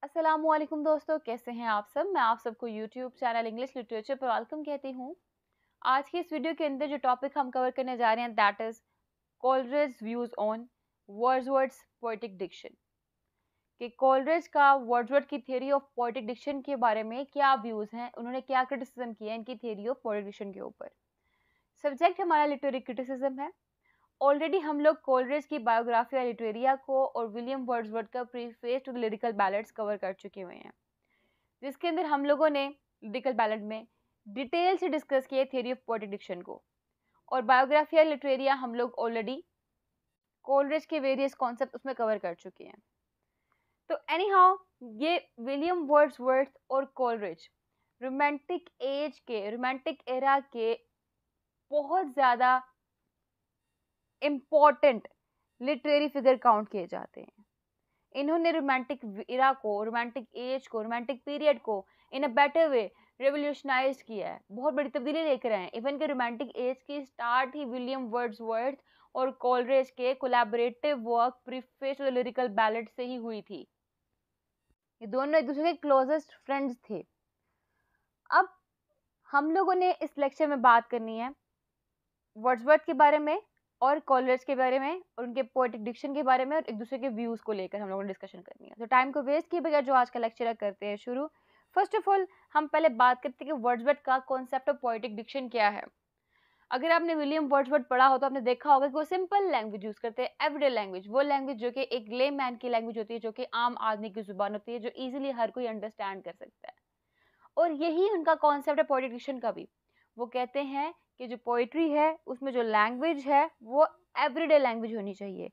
अस्सलामुअलैकुम दोस्तों, कैसे हैं आप सब। मैं आप सबको यूट्यूब चैनल इंग्लिश लिटरेचर पर वेलकम कहती हूँ। आज की इस वीडियो के अंदर जो टॉपिक हम कवर करने जा रहे हैं that is Coleridge views on Wordsworth's poetic diction. कि कोलरिज का वर्ड्सवर्थ की थ्योरी ऑफ पोएटिक डिक्शन के बारे में क्या व्यूज हैं, उन्होंने क्या क्रिटिसिज्म किया इनकी थ्योरी ऑफ पोएटिक डिक्शन के ऊपर। सब्जेक्ट हमारा लिटरेरी क्रिटिसिज्म है। ऑलरेडी हम लोग कोलरिज की बायोग्राफी लिटरेरिया को और विलियम वर्ड्सवर्थ का preface to the Lyrical Ballads cover कर चुके हुए हैं, जिसके अंदर हम लोगों ने लिरिकल बैलेड में डिटेल से डिस्कस किए थ्योरी ऑफ पोएटिक डिक्शन को, और बायोग्राफिया लिटरेरिया हम लोग ऑलरेडी कोलरिज के वेरियस कॉन्सेप्ट उसमें कवर कर चुके हैं। तो एनी हाउ, ये विलियम वर्ड्सवर्थ और कोलरिज रोमांटिक एरा के बहुत ज़्यादा इम्पॉर्टेंट लिटरेरी फिगर काउंट किए जाते हैं। इन्होंने रोमांटिक इरा को, रोमांटिक एज को, रोमांटिक पीरियड को इन अ बेटर वे रेवोल्यूशनाइज किया है, बहुत बड़ी तब्दीली लेकर आए हैं। इवन के रोमांटिक एज की स्टार्ट ही विलियम वर्ड्सवर्थ और कोलरिज के collaborative work preface to the Lyrical Ballad से ही हुई थी। ये दोनों एक दूसरे के क्लोजेस्ट फ्रेंड्स थे। अब हम लोगों ने इस लेक्चर में बात करनी है वर्ड्सवर्थ के बारे में और कोलरिज के बारे में और उनके पोएटिक डिक्शन के बारे में, और एक दूसरे के व्यूज को लेकर हम लोगों ने डिस्कशन करनी है। तो टाइम को वेस्ट किए बगैर जो आज का लेक्चर करते हैं शुरू। फर्स्ट ऑफ ऑल हम पहले बात करते हैं कि वर्ड्सवर्थ का कॉन्सेप्ट ऑफ पोएटिक डिक्शन क्या है। अगर आपने विलियम वर्ड्सवर्थ पढ़ा हो तो आपने देखा होगा कि वो सिंपल लैंग्वेज यूज करते हैं, एवरीडे लैंग्वेज, वो लैंग्वेज जो कि एक ले मैन की लैंग्वेज होती है, जो कि आम आदमी की जुबान होती है, जो इजीली हर कोई अंडरस्टैंड कर सकता है। और यही उनका कॉन्सेप्ट है पोएटिक डिक्शन का भी। वो कहते हैं कि जो पोइट्री है उसमें जो लैंग्वेज है वो एवरीडे लैंग्वेज होनी चाहिए,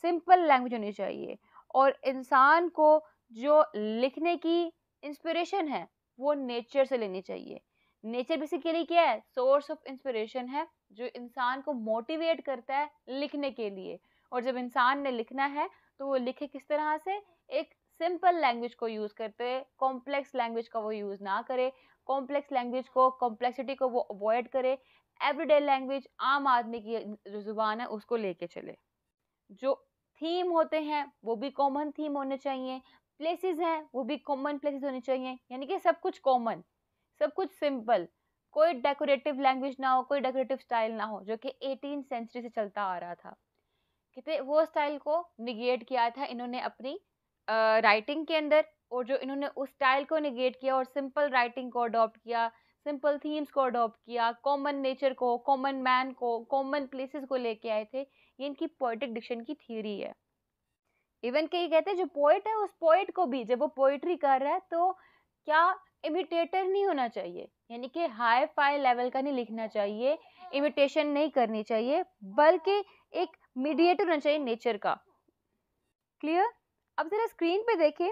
सिंपल लैंग्वेज होनी चाहिए, और इंसान को जो लिखने की इंस्पिरेशन है वो नेचर से लेनी चाहिए। नेचर बेसिकली क्या है? सोर्स ऑफ इंस्पिरेशन है, जो इंसान को मोटिवेट करता है लिखने के लिए। और जब इंसान ने लिखना है तो वो लिखे किस तरह से? एक सिंपल लैंग्वेज को यूज करते हैं, कॉम्प्लेक्स लैंग्वेज का वो यूज ना करे, कॉम्प्लेक्स लैंग्वेज को, कॉम्प्लेक्सिटी को वो अवॉइड करे। एवरीडे लैंग्वेज, आम आदमी की जो जुबान है उसको लेके चले। जो थीम होते हैं वो भी कॉमन थीम होने चाहिए, प्लेसेस हैं वो भी कॉमन प्लेसेस होने चाहिए, यानी कि सब कुछ कॉमन, सब कुछ सिंपल। कोई डेकोरेटिव लैंग्वेज ना हो, कोई डेकोरेटिव स्टाइल ना हो, जो कि 18th सेंचुरी से चलता आ रहा था। कहते वो स्टाइल को निगेट किया था इन्होंने अपनी राइटिंग के अंदर, और जो इन्होंने उस स्टाइल को निगेट किया और सिंपल राइटिंग को अडॉप्ट किया, सिंपल थीम्स को अडॉप्ट किया, कॉमन नेचर को, कॉमन मैन को, कॉमन प्लेसेस को लेके आए थे। ये इनकी पोएटिक डिक्शन की थ्योरी है। इवन के ये कहते हैं जो पोएट है उस पोएट को भी जब वो पोएट्री कर रहा है तो क्या इमिटेटर नहीं होना चाहिए, यानी कि हाई फाई लेवल का नहीं लिखना चाहिए, इमिटेशन नहीं करनी चाहिए, बल्कि एक मीडिएटर होना चाहिए नेचर का। क्लियर? अब जरा स्क्रीन पे देखें।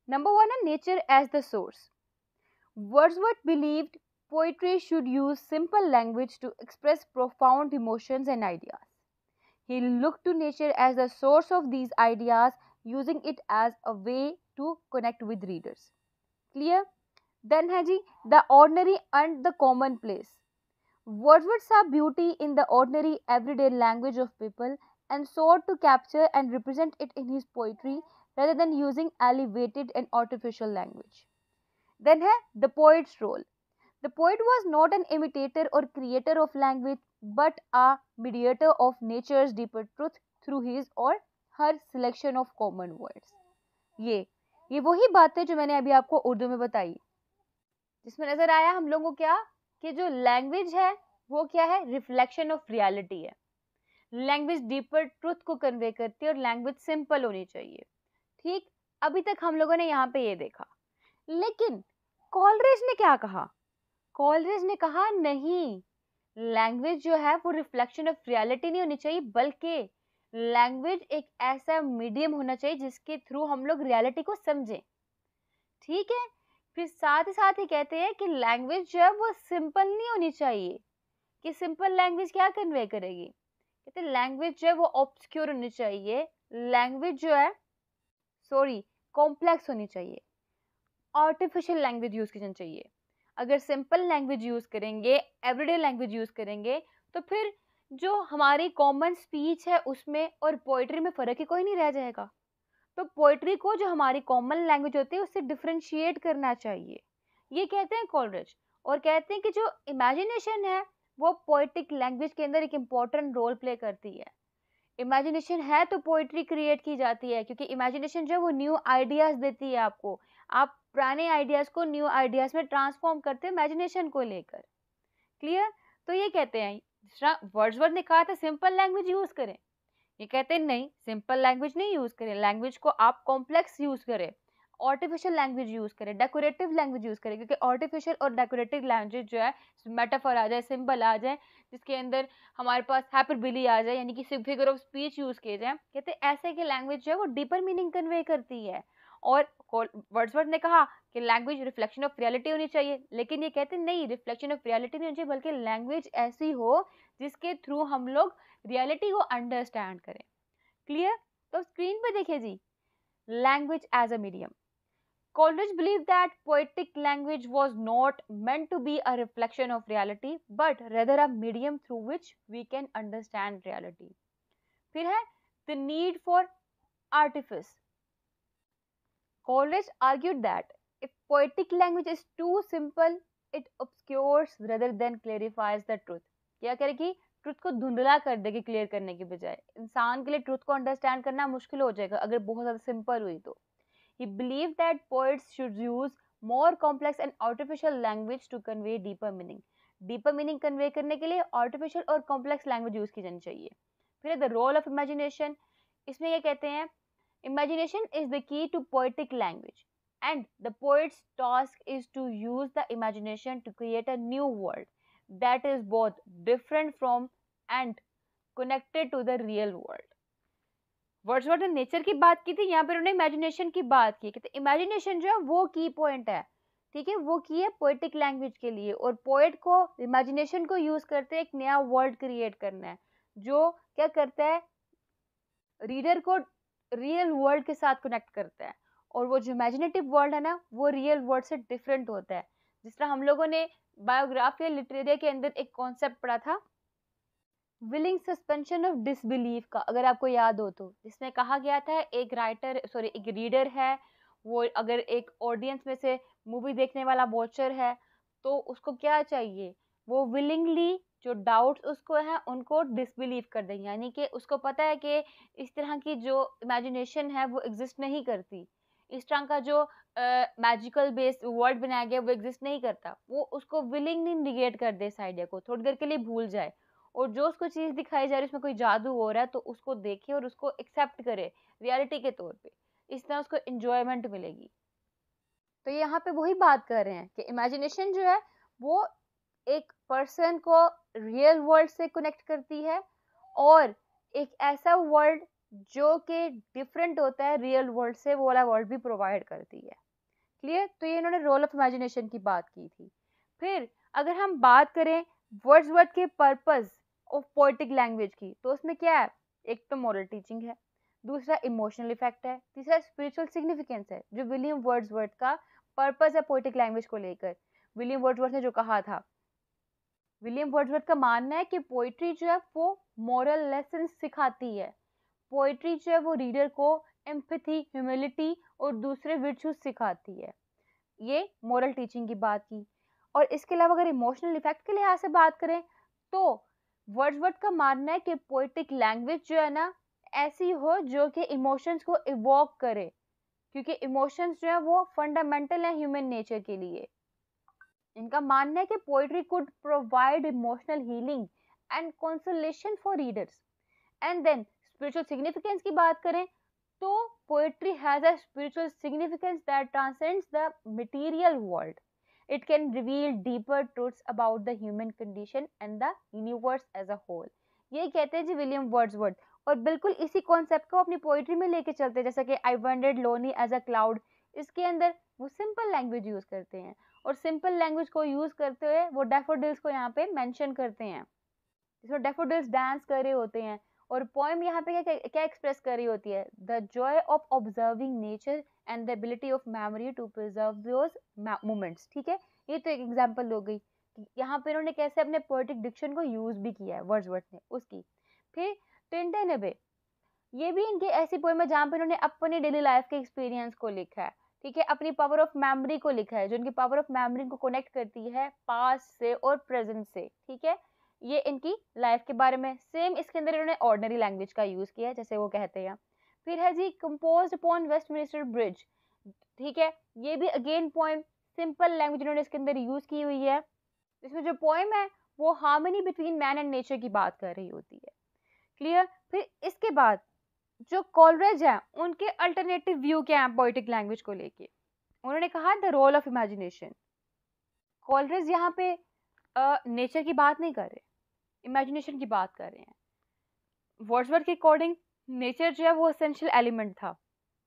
नंबर 1 है nature as the source. Wordsworth believed poetry should use simple language to express profound emotions and ideas. He looked to nature as the source of these ideas, using it as a way to connect with readers. Clear? Then है जी the ordinary and the commonplace. Wordsworth saw beauty in the ordinary everyday language of people and sought to capture and represent it in his poetry rather than using elevated and artificial language. Then है the poet's role. The poet was not an imitator or creator of language but a mediator of nature's deeper truth through his or her selection of common words. ये वही बात है जो मैंने अभी आपको उर्दू में बताई, जिसमें नजर आया हम लोगों को क्या कि जो लैंग्वेज है वो क्या है? रिफ्लेक्शन ऑफ रियलिटी है। लैंग्वेज डीपर ट्रुथ को कन्वे करती है और लैंग्वेज सिंपल होनी चाहिए। ठीक, अभी तक हम लोगों ने यहाँ पे ये देखा, लेकिन कोलरिज ने क्या कहा? कोलरिज ने कहा नहीं, लैंग्वेज जो है वो रिफ्लेक्शन ऑफ रियलिटी नहीं होनी चाहिए, बल्कि लैंग्वेज एक ऐसा मीडियम होना चाहिए जिसके थ्रू हम लोग रियलिटी को समझें। ठीक है, फिर साथ ही कहते हैं कि लैंग्वेज जो है वो सिंपल नहीं होनी चाहिए, कि सिंपल लैंग्वेज क्या कन्वे करेगी? कहते हैं लैंग्वेज जो है वो ऑब्सक्योर होनी चाहिए, लैंग्वेज जो है कॉम्प्लेक्स होनी चाहिए, आर्टिफिशियल लैंग्वेज यूज करनी चाहिए। अगर सिंपल लैंग्वेज यूज करेंगे, एवरीडे लैंग्वेज यूज करेंगे, तो फिर जो हमारी कॉमन स्पीच है उसमें और पोइट्री में फर्क ही कोई नहीं रह जाएगा। तो पोइट्री को जो हमारी कॉमन लैंग्वेज होती है उससे डिफरेंशिएट करना चाहिए, ये कहते हैं कॉलरिज। और कहते हैं कि जो इमेजिनेशन है वो पोएटिक लैंग्वेज के अंदर एक इम्पॉर्टेंट रोल प्ले करती है। इमेजिनेशन है तो पोइट्री क्रिएट की जाती है, क्योंकि इमेजिनेशन जो है वो न्यू आइडियाज देती है आपको। आप पुराने आइडियाज को न्यू आइडियाज में ट्रांसफॉर्म करते हैं इमेजिनेशन को लेकर। क्लियर? तो ये कहते हैं, दूसरा वर्ड्सवर्थ ने कहा था सिंपल लैंग्वेज यूज करें, ये कहते हैं नहीं, सिंपल लैंग्वेज नहीं यूज करें, लैंग्वेज को आप कॉम्प्लेक्स यूज करें, आर्टिफिशियल लैंग्वेज यूज करें, डेकोरेटिव लैंग्वेज यूज करें, क्योंकि आर्टिफिशियल और डेकोरेटिव लैंग्वेज जो है मेटाफर आ जाए, सिंबल आ जाए, जिसके अंदर हमारे पास हाइपरबोली आ जाए, यानी कि फिगर ऑफ स्पीच यूज किए जाए, कहते हैं ऐसे की लैंग्वेज जो है वो डीपर मीनिंग कन्वे करती है। और वर्ड्सवर्थ ने कहा कि लैंग्वेज रिफ्लेक्शन ऑफ रियलिटी होनी चाहिए, लेकिन ये कहते हैं नहीं, रिफ्लेक्शन ऑफ रियलिटी नहीं होनी चाहिए, बल्कि लैंग्वेज ऐसी हो जिसके थ्रू हम लोग रियलिटी को अंडरस्टैंड करें। क्लियर? तो स्क्रीन पे देखिए जी, language as a medium. Coleridge believed that poetic language was not meant to be a reflection of reality, but rather a medium through which we can understand reality. फिर है the need for artifice. Coleridge argued that if poetic language is too simple, it obscures rather than clarifies the truth. क्या करेगी? Truth को धुंधला कर देगी clear करने के बजाय। इंसान के लिए ट्रुथ को अंडरस्टैंड करना मुश्किल हो जाएगा अगर बहुत ज़्यादा सिंपल हुई तो। He believed that poets should use more complex and artificial language to convey deeper meaning. Deeper meaning convey करने के लिए artificial और complex language use की जानी चाहिए। फिर the role of imagination, इसमें ये कहते हैं imagination is the key to poetic language and the poet's task is to use the imagination to create a new world that is both different from and connected to the real world. Wordsworth ने nature की बात की थी, यहाँ पर उन्होंने imagination की बात की। कहते इमेजिनेशन जो है वो की पॉइंट है, ठीक है, वो की है पोएटिक लैंग्वेज के लिए, और पोएट को इमेजिनेशन को यूज करते एक नया वर्ल्ड क्रिएट करना है, जो क्या करता है, रीडर को रियल वर्ल्ड के साथ कनेक्ट करता है। और वो जो इमेजिनेटिव वर्ल्ड है ना, वो रियल वर्ल्ड से डिफरेंट होता है। जिस तरह हम लोगों ने बायोग्राफी लिटरेरी के अंदर एक कॉन्सेप्ट पढ़ा था, विलिंग सस्पेंशन ऑफ डिसबिलीफ का, अगर आपको याद हो तो, जिसमें कहा गया था एक एक रीडर है, वो अगर एक ऑडियंस में से मूवी देखने वाला वॉचर है तो उसको क्या चाहिए, वो विलिंगली जो डाउट्स उसको है उनको डिसबिलीव कर देंगे, यानी कि उसको पता है कि इस तरह की जो इमेजिनेशन है वो एग्जिस्ट नहीं करती, इस तरह का जो मैजिकल बेस्ड वर्ल्ड बनाया गया वो एग्जिस्ट नहीं करता, वो उसको विलिंगली निगेट कर दे इस आइडिया को, थोड़ी देर के लिए भूल जाए, और जो उसको चीज़ दिखाई जा रही है उसमें कोई जादू हो रहा है तो उसको देखे और उसको एक्सेप्ट करे रियलिटी के तौर पे, इस तरह उसको एंजॉयमेंट मिलेगी। तो यहाँ पे वही बात कर रहे हैं कि इमेजिनेशन जो है वो एक पर्सन को रियल वर्ल्ड से कनेक्ट करती है, और एक ऐसा वर्ल्ड जो कि डिफरेंट होता है रियल वर्ल्ड से, वो वाला वर्ल्ड भी प्रोवाइड करती है। क्लियर? तो ये इन्होंने रोल ऑफ इमेजिनेशन की बात की थी। फिर अगर हम बात करें वर्ड्सवर्थ के पर्पस ऑफ पोएटिक लैंग्वेज की, तो उसमें क्या है, एक तो मॉरल टीचिंग है, दूसरा इमोशनल इफेक्ट है, तीसरा स्पिरिचुअल सिग्निफिकेंस है, जो विलियम वर्ड्सवर्थ का पर्पस है पोएटिक लैंग्वेज को लेकर। विलियम वर्ड्सवर्थ ने जो कहा था, विलियम वर्ड्सवर्थ का मानना है कि पोइट्री जो है वो मॉरल लेसन सिखाती है, पोइट्री जो है वो रीडर को एम्पैथी, ह्यूमिलिटी और दूसरे वर्च्यूज सिखाती है। ये मॉरल टीचिंग की बात की। और इसके अलावा अगर इमोशनल इफेक्ट के लिहाज से बात करें तो वर्ड्सवर्थ का मानना है कि पोएटिक लैंग्वेज जो है ना ऐसी हो जो कि इमोशंस को इवोक करे, क्योंकि इमोशंस जो है वो फंडामेंटल है ह्यूमन नेचर के लिए। इनका मानना है कि poetry could provide emotional healing and consolation for readers. And then spiritual significance की बात करें तो poetry has a spiritual significance that transcends the material world. It can reveal deeper truths about the human condition and the universe as a whole. ये कहते हैं जी William Wordsworth, और बिल्कुल इसी कॉन्सेप्ट को अपनी पोइट्री में लेके चलते हैं, जैसा कि I wandered lonely as a cloud, इसके अंदर वो सिंपल लैंग्वेज यूज करते हैं, और सिंपल लैंग्वेज को यूज करते हुए वो डैफोडिल्स को यहाँ पे मेंशन करते हैं, जिसमें डैफोडिल्स डांस कर रहे होते हैं, और पोएम यहाँ पे क्या एक्सप्रेस कर रही होती है, the joy of observing nature and the ability of memory to preserve those moments. ठीक है, ये तो एक एग्जांपल हो गई कि यहाँ पे उन्होंने कैसे अपने पोएटिक डिक्शन को यूज भी किया है वर्ड्सवर्थ ने उसकी। फिर टिंटन एबे, ये भी इनकी ऐसी पोएम है जहाँ पे इन्होंने अपनी डेली लाइफ के एक्सपीरियंस को लिखा है, ठीक है, अपनी पावर ऑफ मेमोरी को लिखा है, जो इनकी पावर ऑफ मेमोरी को कनेक्ट करती है पास्ट से और प्रेजेंट से, ठीक है। ये इनकी लाइफ के बारे में। सेम इसके अंदर इन्होंने ऑर्डिनरी लैंग्वेज का यूज किया है, जैसे वो कहते हैं। फिर है जी कंपोज्ड अपॉन वेस्टमिनिस्टर ब्रिज, ठीक है, ये भी अगेन पोएम सिंपल लैंग्वेज इन्होंने इसके अंदर यूज की हुई है। इसमें जो पोएम है वो harmony between man and nature की बात कर रही होती है। क्लियर। फिर इसके बाद जो कॉलरेज है उनके अल्टरनेटिव व्यू क्या है पोएटिक लैंग्वेज को लेके। उन्होंने कहा the role of imagination. Coleridge यहाँ पे नेचर की बात नहीं कर रहे, इमेजिनेशन की बात कर रहे हैं। वर्ड्सवर्थ के अकॉर्डिंग नेचर जो है वो एसेंशियल एलिमेंट था,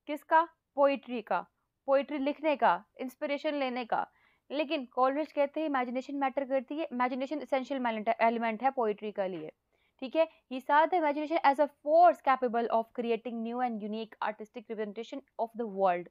किसका, पोइट्री का, पोइट्री लिखने का, इंस्पिरेशन लेने का। लेकिन कॉलरेज कहते हैं इमेजिनेशन मैटर करती है, इमेजिनेशन एसेंशियल एलिमेंट है पोइट्री का लिए, ठीक है। ही saw the imagination as a force capable of creating new and unique artistic representation of the world,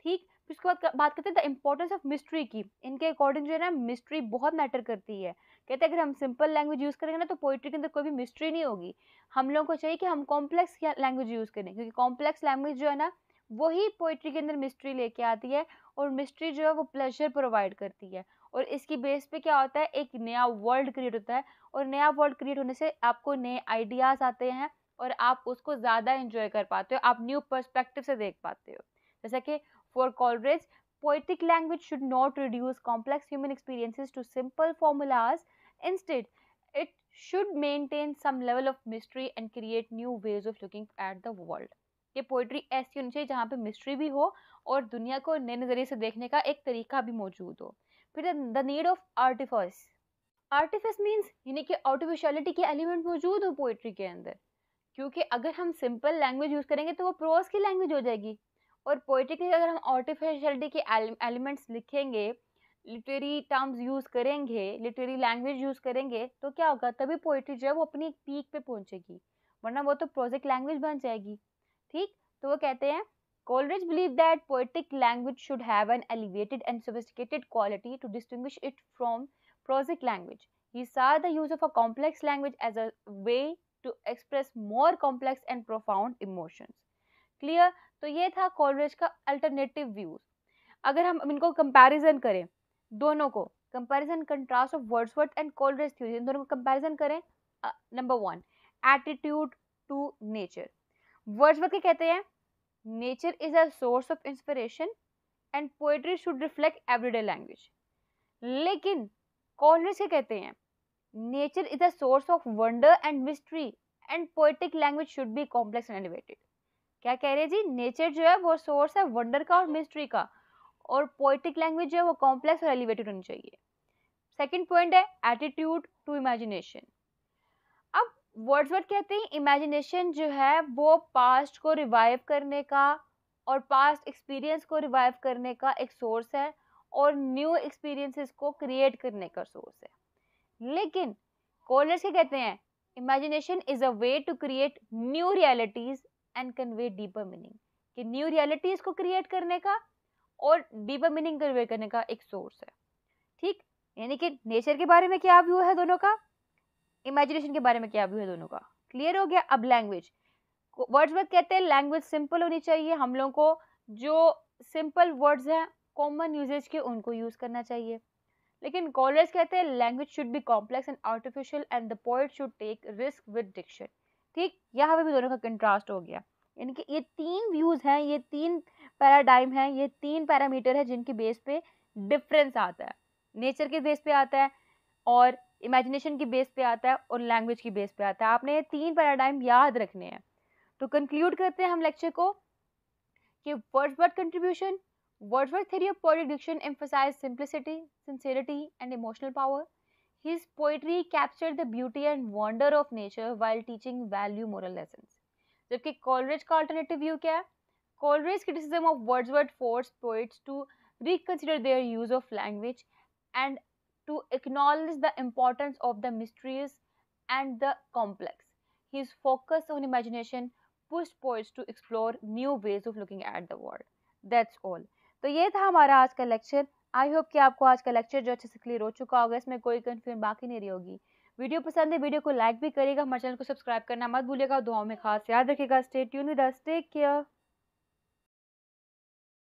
ठीक। फिर उसके बाद बात करते हैं द इम्पोर्टेंस ऑफ मिस्ट्री की। इनके अकॉर्डिंग जो है ना मिस्ट्री बहुत मैटर करती है। कहते हैं अगर हम सिंपल लैंग्वेज यूज करेंगे ना तो पोइट्री के अंदर कोई भी मिस्ट्री नहीं होगी। हम लोगों को चाहिए कि हम कॉम्प्लेक्स लैंग्वेज यूज करें, क्योंकि कॉम्प्लेक्स लैंग्वेज जो है ना वही पोइट्री के अंदर मिस्ट्री लेके आती है, और मिस्ट्री जो है वो प्लेजर प्रोवाइड करती है। और इसकी बेस पे क्या होता है, एक नया वर्ल्ड क्रिएट होता है, और नया वर्ल्ड क्रिएट होने से आपको नए आइडियाज आते हैं और आप उसको ज़्यादा एंजॉय कर पाते हो, आप न्यू पर्सपेक्टिव से देख पाते हो। जैसा कि for Coleridge poetic language should not reduce complex human experiences to simple formulas. Instead, it should maintain some level of mystery and create new ways of looking at the world. ये poetry ऐसी होनी चाहिए जहाँ पे mystery भी हो और दुनिया को नए नज़रिए से देखने का एक तरीका भी मौजूद हो। फिर the need of artifice. Artifice means यानी कि आर्टिफिशियलिटी के एलिमेंट मौजूद हो पोइट्री के अंदर, क्योंकि अगर हम सिंपल लैंग्वेज यूज करेंगे तो वो प्रोज की लैंग्वेज हो जाएगी, और पोइट्री के अगर हम आर्टिफिशियलिटी के एलिमेंट्स लिखेंगे, लिटरेरी टर्म्स यूज करेंगे, लिटरेरी लैंग्वेज यूज करेंगे, तो क्या होगा, तभी पोइट्री जो है वो अपनी पीक पे पहुंचेगी, वरना वो तो प्रोजेक्ट लैंग्वेज बन जाएगी, ठीक। तो वो कहते हैं Coleridge believed that poetic language should have an elevated and sophisticated quality to distinguish it from prosic language. He saw the use of a complex language as a way to express more complex and profound emotions. Clear? तो ये था Coleridge का alternative views. अगर हम इनको comparison करें, दोनों को comparison contrast of Wordsworth and Coleridge theory, इन दोनों को कंपैरिजन करें। Number 1, attitude to nature. Wordsworth के कहते हैं nature is a source of inspiration and poetry should reflect everyday language. लेकिन कॉलरेज के कहते हैं nature is a source of wonder and mystery and poetic language should be complex and elevated. क्या कह रहे हैं जी, नेचर जो है वो सोर्स है वंडर का और मिस्ट्री का, और पोएटिक लैंग्वेज जो है वो कॉम्प्लेक्स और एलिवेटेड होनी चाहिए। सेकंड पॉइंट है एटीट्यूड टू इमेजिनेशन। अब वर्ड्सवर्थ कहते हैं इमेजिनेशन जो है वो पास्ट को रिवाइव करने का और पास्ट एक्सपीरियंस को रिवाइव करने का एक सोर्स है, और न्यू एक्सपीरियंसेस को क्रिएट करने का सोर्स है। लेकिन कॉलरेज के कहते हैं imagination is a way to create new realities and convey deeper meaning, कि न्यू रियलिटीज को क्रिएट करने का और डीपर मीनिंग कन्वे करने का एक सोर्स है, ठीक। यानी कि नेचर के बारे में क्या व्यू है दोनों का, इमेजिनेशन के बारे में क्या व्यू है दोनों का, क्लियर हो गया। अब लैंग्वेज, वर्ड्सवर्थ कहते हैं लैंग्वेज सिंपल होनी चाहिए, हम लोगों को जो सिंपल वर्ड्स हैं कॉमन यूजेज के उनको यूज करना चाहिए। लेकिन कॉलरेज कहते हैं language should be complex and artificial and the poet should take risk with diction, ठीक। यहाँ पे भी दोनों का कंट्रास्ट हो गया, यानी कि ये तीन व्यूज हैं, ये तीन पैराडाइम हैं, ये तीन पैरामीटर है जिनके बेस पे डिफरेंस आता है। नेचर के बेस पे आता है, और इमेजिनेशन की बेस पे आता है, और लैंग्वेज की बेस पे आता है। आपने ये तीन पैराडाइम याद रखने हैं। तो कंक्लूड करते हैं हम लेक्चर को कि Wordsworth contribution, Wordsworth's theory of poetic diction emphasized simplicity, sincerity, and emotional power. His poetry captured the beauty and wonder of nature while teaching value moral lessons. जबकि Coleridge का alternative view क्या है? Coleridge's criticism of Wordsworth forced poets to reconsider their use of language and to acknowledge the importance of the mysterious and the complex. His focus on imagination pushed poets to explore new ways of looking at the world. That's all. तो ये था हमारा आज का lecture. I hope कि आपको आज का लेक्चर जो अच्छे से क्लियर हो चुका होगा, इसमें कोई कंफ्यूजन बाकी नहीं रही होगी। वीडियो पसंद है, वीडियो को लाइक भी करिएगा, हमारे चैनल को सब्सक्राइब करना मत भूलिएगा, दुआओं में खास याद रखिएगा। Stay tune with us, take care.